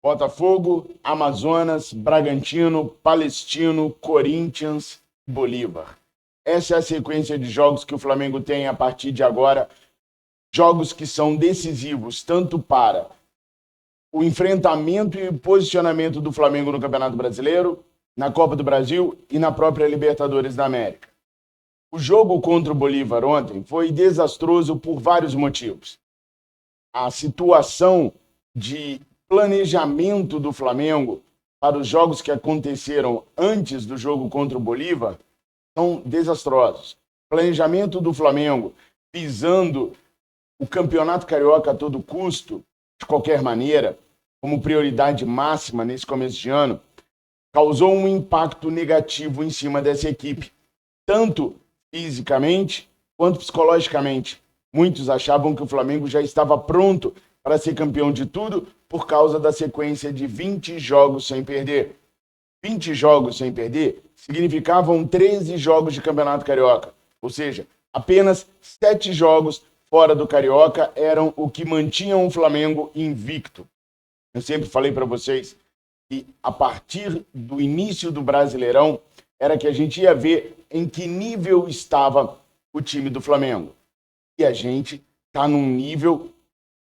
Botafogo, Amazonas, Bragantino, Palestino, Corinthians, Bolívar. Essa é a sequência de jogos que o Flamengo tem a partir de agora. Jogos que são decisivos tanto para o enfrentamento e o posicionamento do Flamengo no Campeonato Brasileiro, na Copa do Brasil e na própria Libertadores da América. O jogo contra o Bolívar ontem foi desastroso por vários motivos. A situação de planejamento do Flamengo para os jogos que aconteceram antes do jogo contra o Bolívar são desastrosos. Planejamento do Flamengo visando o Campeonato Carioca a todo custo, de qualquer maneira, como prioridade máxima nesse começo de ano, causou um impacto negativo em cima dessa equipe, tanto fisicamente quanto psicologicamente. Muitos achavam que o Flamengo já estava pronto para ser campeão de tudo por causa da sequência de 20 jogos sem perder. 20 jogos sem perder significavam 13 jogos de Campeonato Carioca, ou seja, apenas 7 jogos fora do Carioca eram o que mantinham o Flamengo invicto. Eu sempre falei para vocês que a partir do início do Brasileirão era que a gente ia ver em que nível estava o time do Flamengo. E a gente está num nível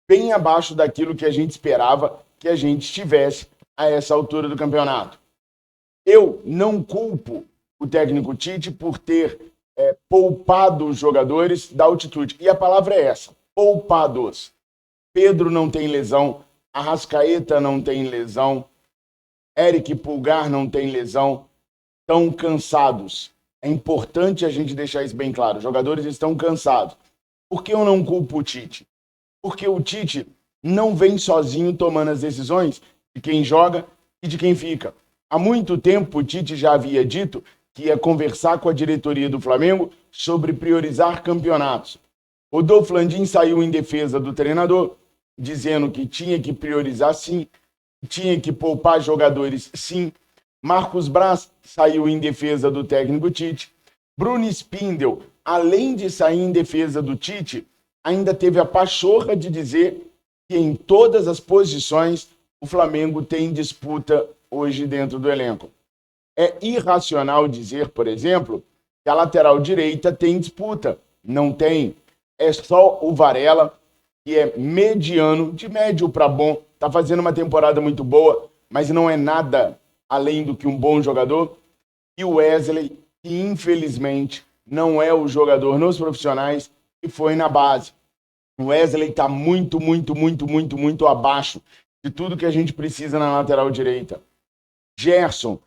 bem abaixo daquilo que a gente esperava que a gente estivesse a essa altura do campeonato. Eu não culpo o técnico Tite por ter poupado os jogadores da altitude. E a palavra é essa, poupados. Pedro não tem lesão, Arrascaeta não tem lesão, Eric Pulgar não tem lesão, estão cansados. É importante a gente deixar isso bem claro, os jogadores estão cansados. Por que eu não culpo o Tite? Porque o Tite não vem sozinho tomando as decisões de quem joga e de quem fica. Há muito tempo o Tite já havia dito que ia conversar com a diretoria do Flamengo sobre priorizar campeonatos. Rodolfo Landim saiu em defesa do treinador, dizendo que tinha que priorizar sim, tinha que poupar jogadores sim. Marcos Braz saiu em defesa do técnico Tite. Bruno Spindel, além de sair em defesa do Tite, ainda teve a pachorra de dizer que em todas as posições o Flamengo tem disputa hoje dentro do elenco. É irracional dizer, por exemplo, que a lateral direita tem disputa. Não tem. É só o Varela, que é mediano, de médio para bom. Está fazendo uma temporada muito boa, mas não é nada além do que um bom jogador. E o Wesley, que infelizmente não é o jogador nos profissionais que foi na base. O Wesley está muito abaixo de tudo que a gente precisa na lateral direita. Gerson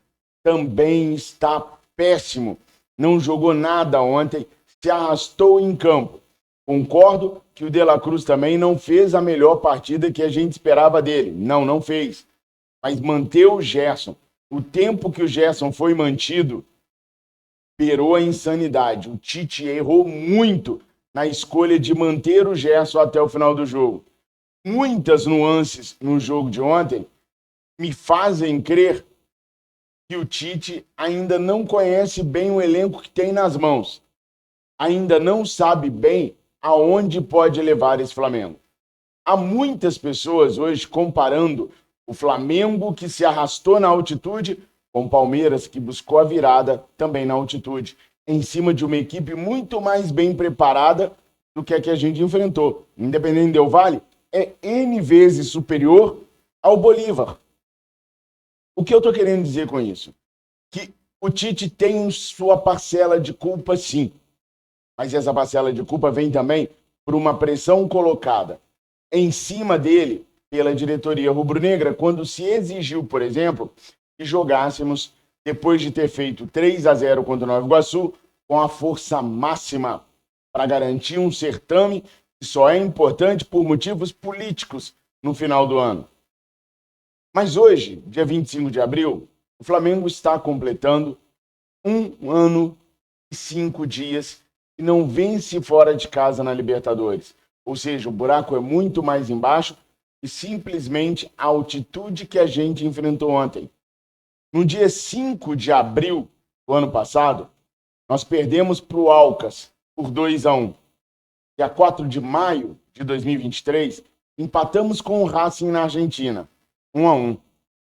também está péssimo. Não jogou nada ontem, se arrastou em campo. Concordo que o De La Cruz também não fez a melhor partida que a gente esperava dele. Não fez. Mas manter o Gerson, o tempo que o Gerson foi mantido, beirou a insanidade. O Tite errou muito na escolha de manter o Gerson até o final do jogo. Muitas nuances no jogo de ontem me fazem crer que o Tite ainda não conhece bem o elenco que tem nas mãos. Ainda não sabe bem aonde pode levar esse Flamengo. Há muitas pessoas hoje comparando o Flamengo que se arrastou na altitude com o Palmeiras que buscou a virada também na altitude, em cima de uma equipe muito mais bem preparada do que a gente enfrentou. Independente Del Valle é N vezes superior ao Bolívar. O que eu estou querendo dizer com isso? Que o Tite tem sua parcela de culpa, sim. Mas essa parcela de culpa vem também por uma pressão colocada em cima dele pela diretoria rubro-negra, quando se exigiu, por exemplo, que jogássemos, depois de ter feito 3-0 contra o Nova Iguaçu, com a força máxima para garantir um certame que só é importante por motivos políticos no final do ano. Mas hoje, dia 25 de abril, o Flamengo está completando 1 ano e 5 dias e não vence fora de casa na Libertadores. Ou seja, o buraco é muito mais embaixo e simplesmente a altitude que a gente enfrentou ontem. No dia 5 de abril do ano passado, nós perdemos para o Alcas por 2-1. Dia 4 de maio de 2023, empatamos com o Racing na Argentina. 1-1.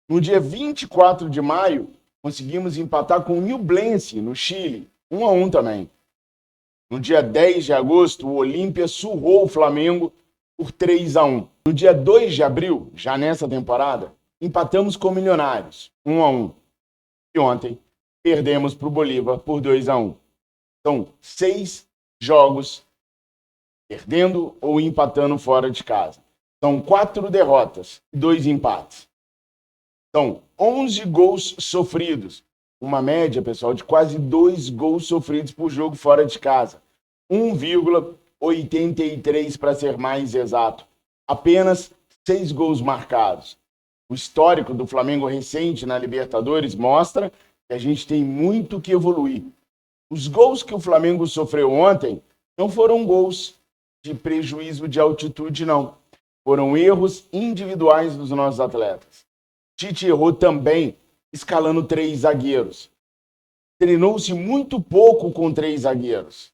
No dia 24 de maio, conseguimos empatar com o Ñublense, no Chile, 1-1 também. No dia 10 de agosto, o Olímpia surrou o Flamengo por 3-1. No dia 2 de abril, já nessa temporada, empatamos com o Milionários, 1-1. E ontem, perdemos para o Bolívar por 2-1. São 6 jogos perdendo ou empatando fora de casa. São 4 derrotas e 2 empates. São 11 gols sofridos. Uma média, pessoal, de quase 2 gols sofridos por jogo fora de casa. 1,83 para ser mais exato. Apenas 6 gols marcados. O histórico do Flamengo recente na Libertadores mostra que a gente tem muito que evoluir. Os gols que o Flamengo sofreu ontem não foram gols de prejuízo de altitude, não. Foram erros individuais dos nossos atletas. Tite errou também escalando 3 zagueiros. Treinou-se muito pouco com 3 zagueiros.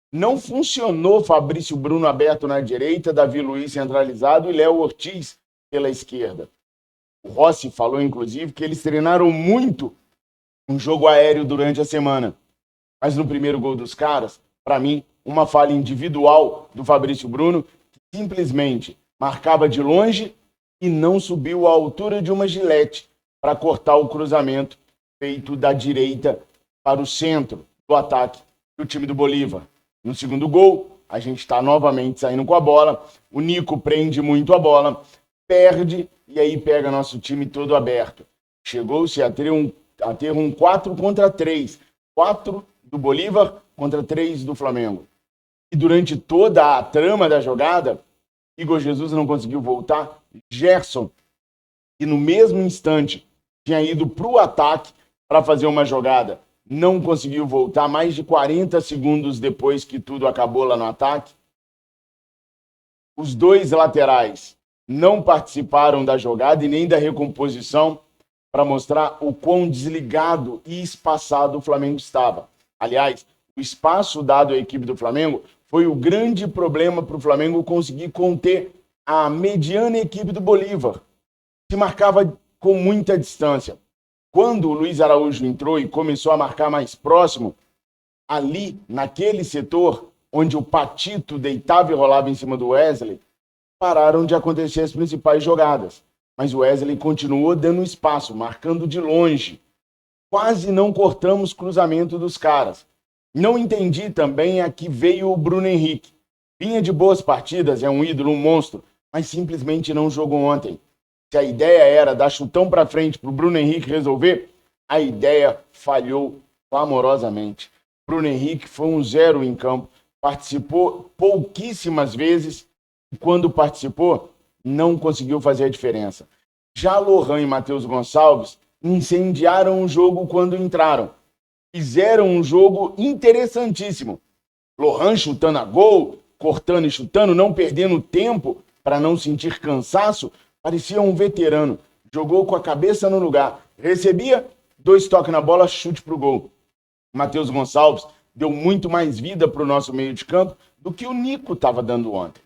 Não funcionou Fabrício Bruno aberto na direita, Davi Luiz centralizado e Léo Ortiz pela esquerda. O Rossi falou, inclusive, que eles treinaram muito um jogo aéreo durante a semana. Mas no primeiro gol dos caras, para mim, uma falha individual do Fabrício Bruno, que simplesmente marcava de longe e não subiu à altura de uma gilete para cortar o cruzamento feito da direita para o centro do ataque do time do Bolívar. No segundo gol, a gente está novamente saindo com a bola, o Nico prende muito a bola, perde e aí pega nosso time todo aberto. Chegou-se a ter um 4 contra 3. 4 do Bolívar contra 3 do Flamengo. E durante toda a trama da jogada, Igor Jesus não conseguiu voltar. Gerson, que no mesmo instante tinha ido para o ataque para fazer uma jogada, não conseguiu voltar mais de 40 segundos depois que tudo acabou lá no ataque. Os 2 laterais não participaram da jogada e nem da recomposição para mostrar o quão desligado e espaçado o Flamengo estava. Aliás, o espaço dado à equipe do Flamengo foi o grande problema para o Flamengo conseguir conter a mediana equipe do Bolívar, que marcava com muita distância. Quando o Luiz Araújo entrou e começou a marcar mais próximo, ali, naquele setor, onde o Patito deitava e rolava em cima do Wesley, pararam de acontecer as principais jogadas. Mas o Wesley continuou dando espaço, marcando de longe. Quase não cortamos cruzamento dos caras. Não entendi também a que veio o Bruno Henrique. Vinha de boas partidas, é um ídolo, um monstro, mas simplesmente não jogou ontem. Se a ideia era dar chutão para frente para o Bruno Henrique resolver, a ideia falhou clamorosamente. Bruno Henrique foi um 0 em campo, participou pouquíssimas vezes e quando participou, não conseguiu fazer a diferença. Já Lohan e Matheus Gonçalves incendiaram o jogo quando entraram. Fizeram um jogo interessantíssimo. Lohan chutando a gol, cortando e chutando, não perdendo tempo para não sentir cansaço. Parecia um veterano. Jogou com a cabeça no lugar. Recebia, 2 toques na bola, chute para o gol. Matheus Gonçalves deu muito mais vida para o nosso meio de campo do que o Nico estava dando ontem.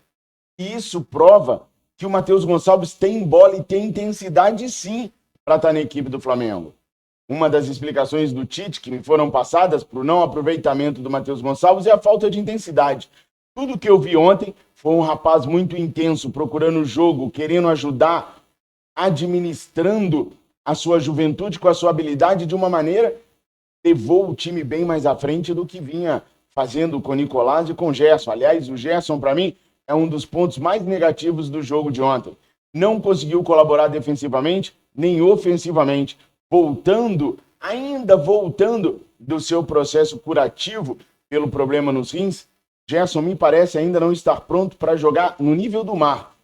E isso prova que o Matheus Gonçalves tem bola e tem intensidade sim para estar na equipe do Flamengo. Uma das explicações do Tite que me foram passadas para o não aproveitamento do Matheus Gonçalves é a falta de intensidade. Tudo que eu vi ontem foi um rapaz muito intenso, procurando o jogo, querendo ajudar, administrando a sua juventude com a sua habilidade de uma maneira que levou o time bem mais à frente do que vinha fazendo com o Nicolás e com o Gerson. Aliás, o Gerson, para mim, é um dos pontos mais negativos do jogo de ontem. Não conseguiu colaborar defensivamente, nem ofensivamente. Ainda voltando do seu processo curativo pelo problema nos rins, Gerson me parece ainda não estar pronto para jogar no nível do mar.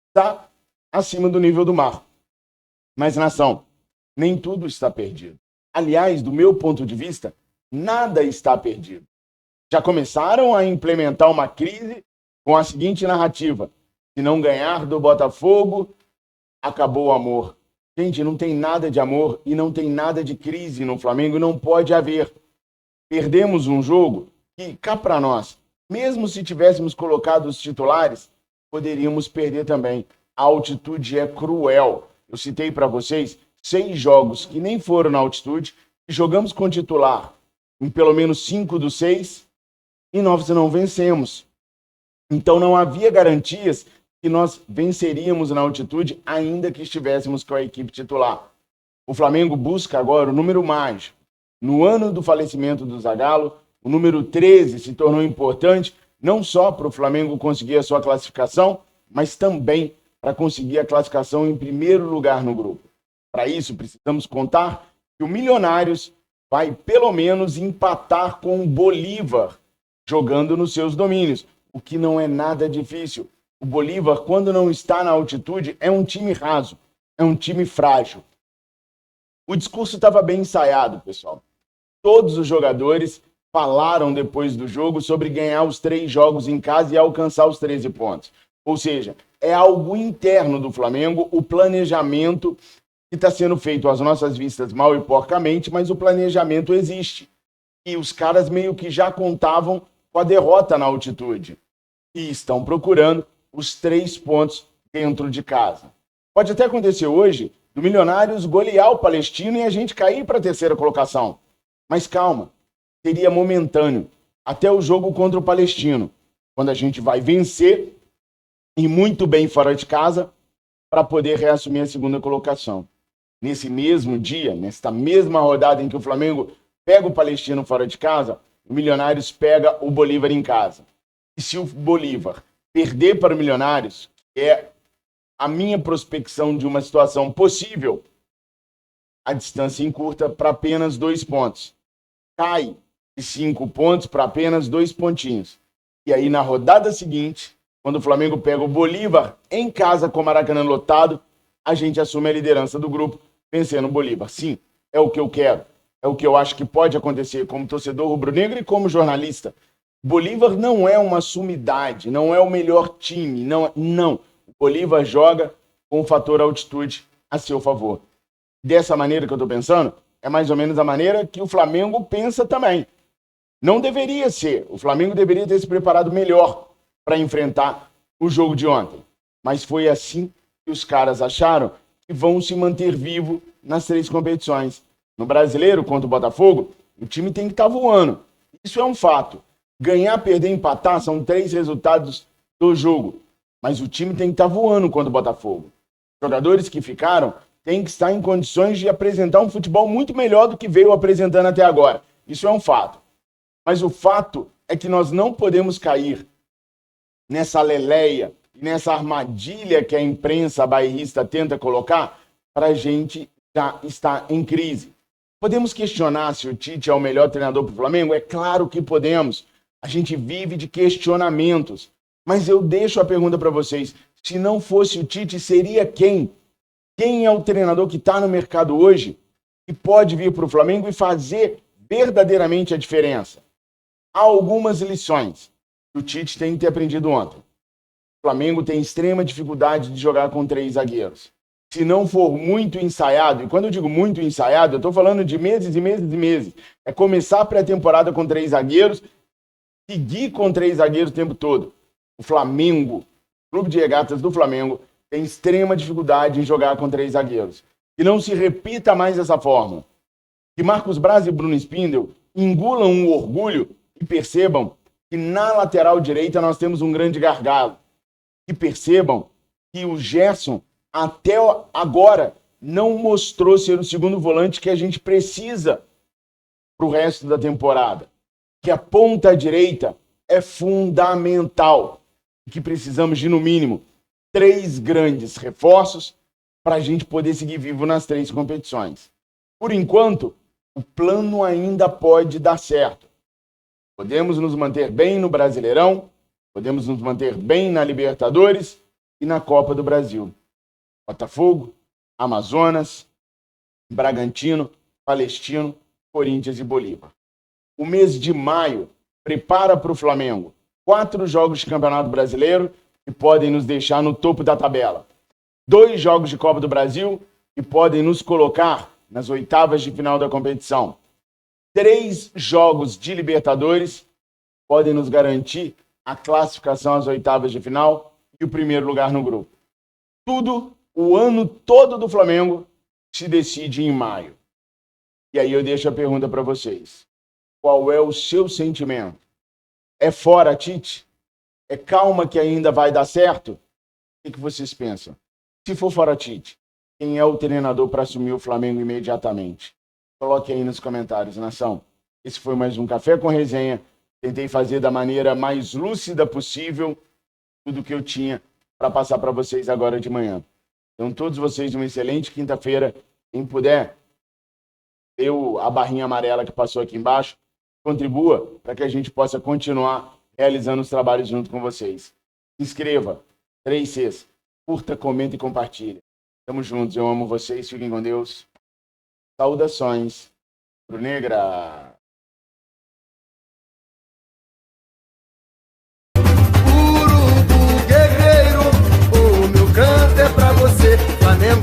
Está acima do nível do mar. Mas, nação, nem tudo está perdido. Aliás, do meu ponto de vista, nada está perdido. Já começaram a implementar uma crise com a seguinte narrativa: se não ganhar do Botafogo, acabou o amor. Gente, não tem nada de amor e não tem nada de crise no Flamengo, não pode haver. Perdemos um jogo que, cá para nós, mesmo se tivéssemos colocado os titulares, poderíamos perder também. A altitude é cruel. Eu citei para vocês 6 jogos que nem foram na altitude, e jogamos com titular em pelo menos 5 dos 6 e nós não vencemos. Então não havia garantias que nós venceríamos na altitude, ainda que estivéssemos com a equipe titular. O Flamengo busca agora o número mágico. No ano do falecimento do Zagallo, o número 13 se tornou importante, não só para o Flamengo conseguir a sua classificação, mas também para conseguir a classificação em primeiro lugar no grupo. Para isso, precisamos contar que o Milionários vai pelo menos empatar com o Bolívar, jogando nos seus domínios, o que não é nada difícil. O Bolívar, quando não está na altitude, é um time raso, é um time frágil. O discurso estava bem ensaiado, pessoal. Todos os jogadores falaram depois do jogo sobre ganhar os 3 jogos em casa e alcançar os 13 pontos. Ou seja, é algo interno do Flamengo, o planejamento que está sendo feito às nossas vistas mal e porcamente, mas o planejamento existe. E os caras meio que já contavam com a derrota na altitude. E estão procurando os 3 pontos dentro de casa. Pode até acontecer hoje do Milionários golear o Palestino e a gente cair para a 3ª colocação. Mas calma, seria momentâneo, até o jogo contra o Palestino, quando a gente vai vencer e muito bem fora de casa para poder reassumir a 2ª colocação. Nesse mesmo dia, nesta mesma rodada em que o Flamengo pega o Palestino fora de casa, o Milionários pega o Bolívar em casa. E se o Bolívar perder para o Milionários, que é a minha prospecção de uma situação possível, a distância encurta para apenas 2 pontos. Cai de 5 pontos para apenas 2 pontinhos. E aí, na rodada seguinte, quando o Flamengo pega o Bolívar em casa com o Maracanã lotado, a gente assume a liderança do grupo, vencendo o Bolívar. Sim, é o que eu quero. É o que eu acho que pode acontecer como torcedor rubro-negro e como jornalista. Bolívar não é uma sumidade, não é o melhor time, não. O Bolívar joga com o fator altitude a seu favor. Dessa maneira que eu estou pensando, é mais ou menos a maneira que o Flamengo pensa também. Não deveria ser. O Flamengo deveria ter se preparado melhor para enfrentar o jogo de ontem. Mas foi assim que os caras acharam que vão se manter vivo nas 3 competições. No Brasileiro, contra o Botafogo, o time tem que estar voando. Isso é um fato. Ganhar, perder, empatar são 3 resultados do jogo. Mas o time tem que estar voando contra o Botafogo. Os jogadores que ficaram têm que estar em condições de apresentar um futebol muito melhor do que veio apresentando até agora. Isso é um fato. Mas o fato é que nós não podemos cair nessa leleia, nessa armadilha que a imprensa bairrista tenta colocar para a gente já estar em crise. Podemos questionar se o Tite é o melhor treinador para o Flamengo? É claro que podemos. A gente vive de questionamentos. Mas eu deixo a pergunta para vocês. Se não fosse o Tite, seria quem? Quem é o treinador que está no mercado hoje que pode vir para o Flamengo e fazer verdadeiramente a diferença? Há algumas lições que o Tite tem que ter aprendido ontem. O Flamengo tem extrema dificuldade de jogar com 3 zagueiros. Se não for muito ensaiado, e quando eu digo muito ensaiado, eu estou falando de meses e meses e meses. É começar a pré-temporada com 3 zagueiros, seguir com 3 zagueiros o tempo todo. O Flamengo, o Clube de Regatas do Flamengo, tem extrema dificuldade em jogar com 3 zagueiros. Que não se repita mais essa fórmula. Que Marcos Braz e Bruno Spindel engulam um orgulho e percebam que na lateral direita nós temos um grande gargalo. Que percebam que o Gerson até agora não mostrou ser o segundo volante que a gente precisa para o resto da temporada. Que a ponta direita é fundamental. Que precisamos de, no mínimo, 3 grandes reforços para a gente poder seguir vivo nas 3 competições. Por enquanto, o plano ainda pode dar certo. Podemos nos manter bem no Brasileirão, podemos nos manter bem na Libertadores e na Copa do Brasil. Botafogo, Amazonas, Bragantino, Palestino, Corinthians e Bolívar. O mês de maio prepara para o Flamengo 4 jogos de Campeonato Brasileiro que podem nos deixar no topo da tabela. 2 jogos de Copa do Brasil que podem nos colocar nas oitavas de final da competição. 3 jogos de Libertadores podem nos garantir a classificação às oitavas de final e o primeiro lugar no grupo. Tudo O ano todo do Flamengo se decide em maio. E aí eu deixo a pergunta para vocês. Qual é o seu sentimento? É fora, Tite? É calma que ainda vai dar certo? O que vocês pensam? Se for fora, Tite, quem é o treinador para assumir o Flamengo imediatamente? Coloque aí nos comentários, nação. Esse foi mais um Café com Resenha. Tentei fazer da maneira mais lúcida possível tudo que eu tinha para passar para vocês agora de manhã. Então, todos vocês, uma excelente quinta-feira. Quem puder, a barrinha amarela que passou aqui embaixo, contribua para que a gente possa continuar realizando os trabalhos junto com vocês. Se inscreva, 3 Cs, curta, comenta e compartilha. Tamo juntos, eu amo vocês, fiquem com Deus. Saudações, Rubro-Negra. Urubu guerreiro, o meu canto é pra você, Flamengo.